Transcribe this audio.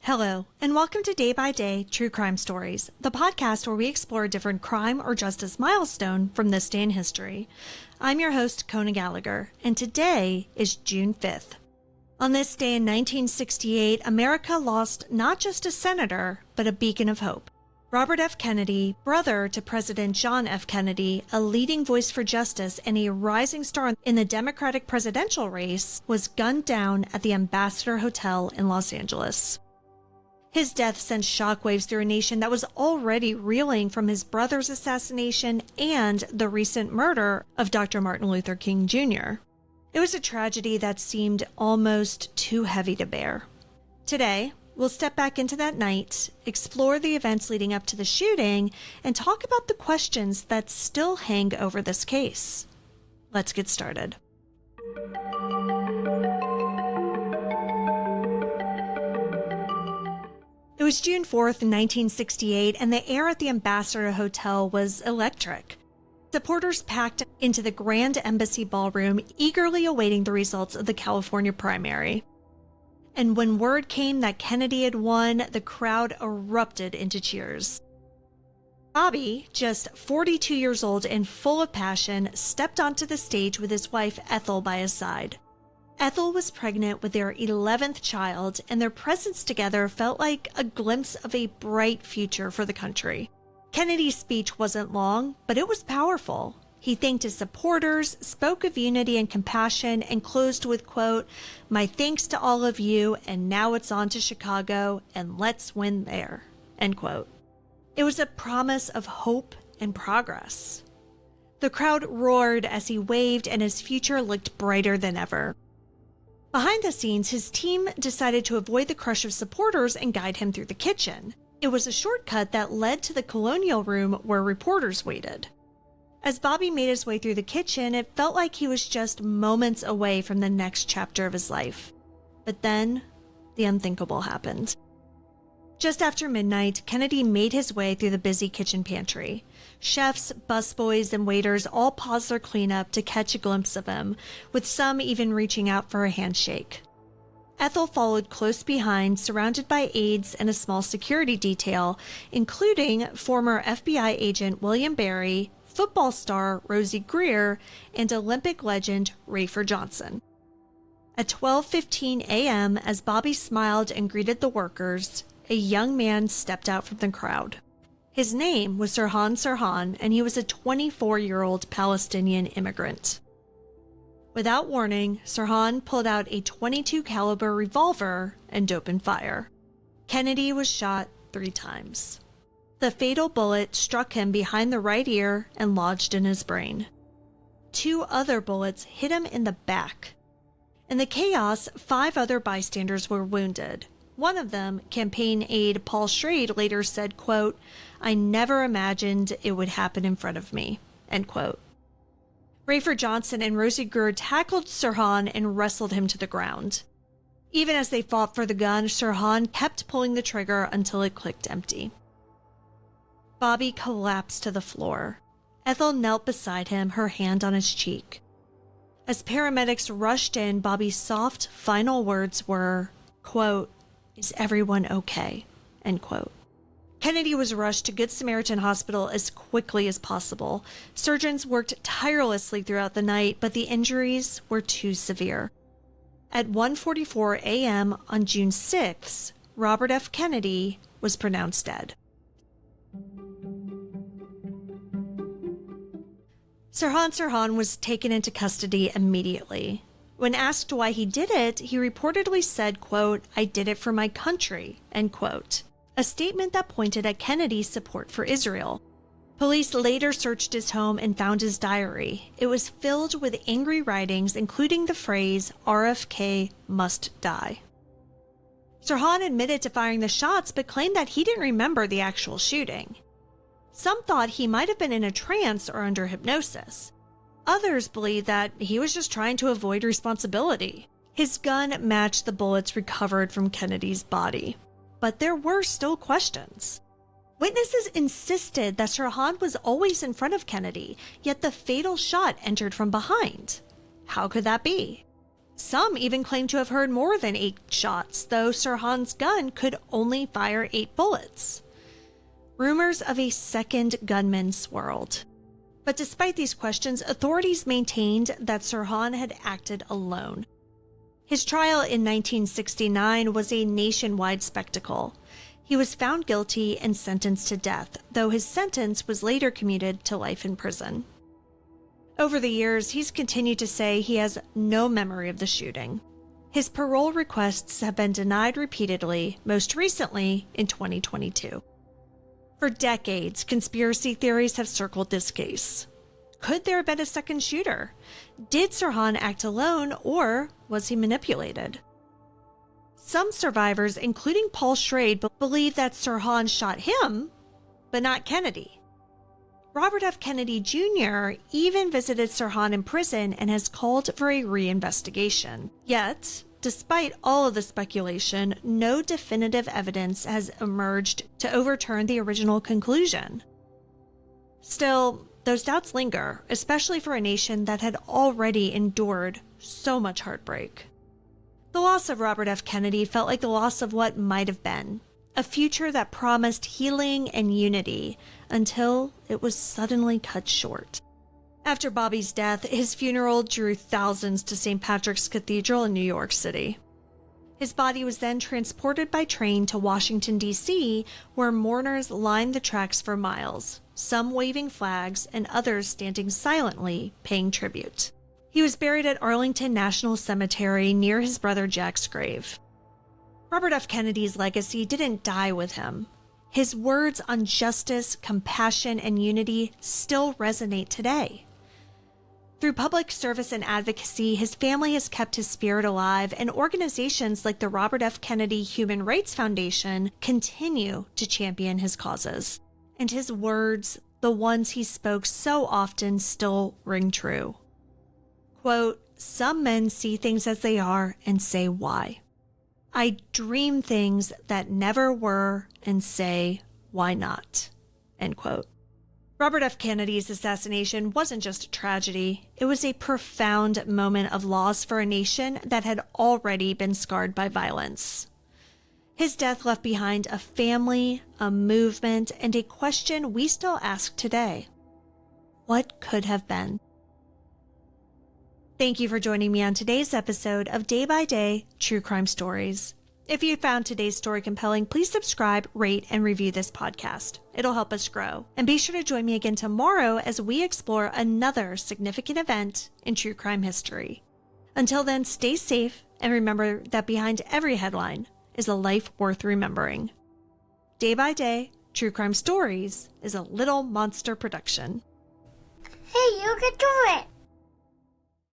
Hello, and welcome to Day by Day True Crime Stories, the podcast where we explore a different crime or justice milestone from this day in history. I'm your host, Kona Gallagher, and today is June 5th. On this day in 1968, America lost not just a senator, but a beacon of hope. Robert F. Kennedy, brother to President John F. Kennedy, a leading voice for justice and a rising star in the Democratic presidential race, was gunned down at the Ambassador Hotel in Los Angeles. His death sent shockwaves through a nation that was already reeling from his brother's assassination and the recent murder of Dr. Martin Luther King Jr. It was a tragedy that seemed almost too heavy to bear. Today, we'll step back into that night, explore the events leading up to the shooting, and talk about the questions that still hang over this case. Let's get started. It was June 4th, 1968, and the air at the Ambassador Hotel was electric. Supporters packed into the Grand Embassy Ballroom, eagerly awaiting the results of the California primary. And when word came that Kennedy had won, the crowd erupted into cheers. Bobby, just 42 years old and full of passion, stepped onto the stage with his wife Ethel by his side. Ethel was pregnant with their 11th child, and their presence together felt like a glimpse of a bright future for the country. Kennedy's speech wasn't long, but it was powerful. He thanked his supporters, spoke of unity and compassion, and closed with, quote, "My thanks to all of you, and now it's on to Chicago, and let's win there," end quote. It was a promise of hope and progress. The crowd roared as he waved, and his future looked brighter than ever. Behind the scenes, his team decided to avoid the crush of supporters and guide him through the kitchen. It was a shortcut that led to the colonial room where reporters waited. As Bobby made his way through the kitchen, it felt like he was just moments away from the next chapter of his life. But then, the unthinkable happened. Just after midnight, Kennedy made his way through the busy kitchen pantry. Chefs, busboys, and waiters all paused their cleanup to catch a glimpse of him, with some even reaching out for a handshake. Ethel followed close behind, surrounded by aides and a small security detail, including former FBI agent William Barry, football star Rosie Greer, and Olympic legend Rafer Johnson. At 12:15 a.m., as Bobby smiled and greeted the workers, a young man stepped out from the crowd. His name was Sirhan, and he was a 24-year-old Palestinian immigrant. Without warning, Sirhan pulled out a .22 caliber revolver and opened fire. Kennedy was shot 3 times. The fatal bullet struck him behind the right ear and lodged in his brain. 2 other bullets hit him in the back. In the chaos, 5 other bystanders were wounded. One of them, campaign aide Paul Schrade, later said, quote, "I never imagined it would happen in front of me," end quote. Rafer Johnson and Rosie Greer tackled Sirhan and wrestled him to the ground. Even as they fought for the gun, Sirhan kept pulling the trigger until it clicked empty. Bobby collapsed to the floor. Ethel knelt beside him, her hand on his cheek. As paramedics rushed in, Bobby's soft, final words were, quote, "Is everyone okay?" end quote. Kennedy was rushed to Good Samaritan Hospital as quickly as possible. Surgeons worked tirelessly throughout the night, but the injuries were too severe. At 1:44 a.m. on June 6, Robert F. Kennedy was pronounced dead. Sirhan was taken into custody immediately. When asked why he did it, he reportedly said, quote, "I did it for my country," end quote, a statement that pointed at Kennedy's support for Israel. Police later searched his home and found his diary. It was filled with angry writings, including the phrase, "RFK must die." Sirhan admitted to firing the shots, but claimed that he didn't remember the actual shooting. Some thought he might have been in a trance or under hypnosis. Others believe that he was just trying to avoid responsibility. His gun matched the bullets recovered from Kennedy's body. But there were still questions. Witnesses insisted that Sirhan was always in front of Kennedy, yet the fatal shot entered from behind. How could that be? Some even claim to have heard more than 8 shots, though Sirhan's gun could only fire 8 bullets. Rumors of a second gunman swirled. But despite these questions, authorities maintained that Sirhan had acted alone. His trial in 1969 was a nationwide spectacle. He was found guilty and sentenced to death, though his sentence was later commuted to life in prison. Over the years, he's continued to say he has no memory of the shooting. His parole requests have been denied repeatedly, most recently in 2022. For decades, conspiracy theories have circled this case. Could there have been a second shooter? Did Sirhan act alone, or was he manipulated? Some survivors, including Paul Schrade, believe that Sirhan shot him, but not Kennedy. Robert F. Kennedy Jr. even visited Sirhan in prison and has called for a reinvestigation. Yet, despite all of the speculation, no definitive evidence has emerged to overturn the original conclusion. Still, those doubts linger, especially for a nation that had already endured so much heartbreak. The loss of Robert F. Kennedy felt like the loss of what might have been, a future that promised healing and unity, until it was suddenly cut short. After Bobby's death, his funeral drew thousands to St. Patrick's Cathedral in New York City. His body was then transported by train to Washington, D.C., where mourners lined the tracks for miles, some waving flags and others standing silently, paying tribute. He was buried at Arlington National Cemetery near his brother Jack's grave. Robert F. Kennedy's legacy didn't die with him. His words on justice, compassion, and unity still resonate today. Through public service and advocacy, his family has kept his spirit alive, and organizations like the Robert F. Kennedy Human Rights Foundation continue to champion his causes. And his words, the ones he spoke so often, still ring true. Quote, "Some men see things as they are and say why. I dream things that never were and say, why not?" End quote. Robert F. Kennedy's assassination wasn't just a tragedy. It was a profound moment of loss for a nation that had already been scarred by violence. His death left behind a family, a movement, and a question we still ask today. What could have been? Thank you for joining me on today's episode of Day by Day True Crime Stories. If you found today's story compelling, please subscribe, rate, and review this podcast. It'll help us grow. And be sure to join me again tomorrow as we explore another significant event in true crime history. Until then, stay safe and remember that behind every headline is a life worth remembering. Day by Day True Crime Stories is a Little Monster production. Hey, you can do it!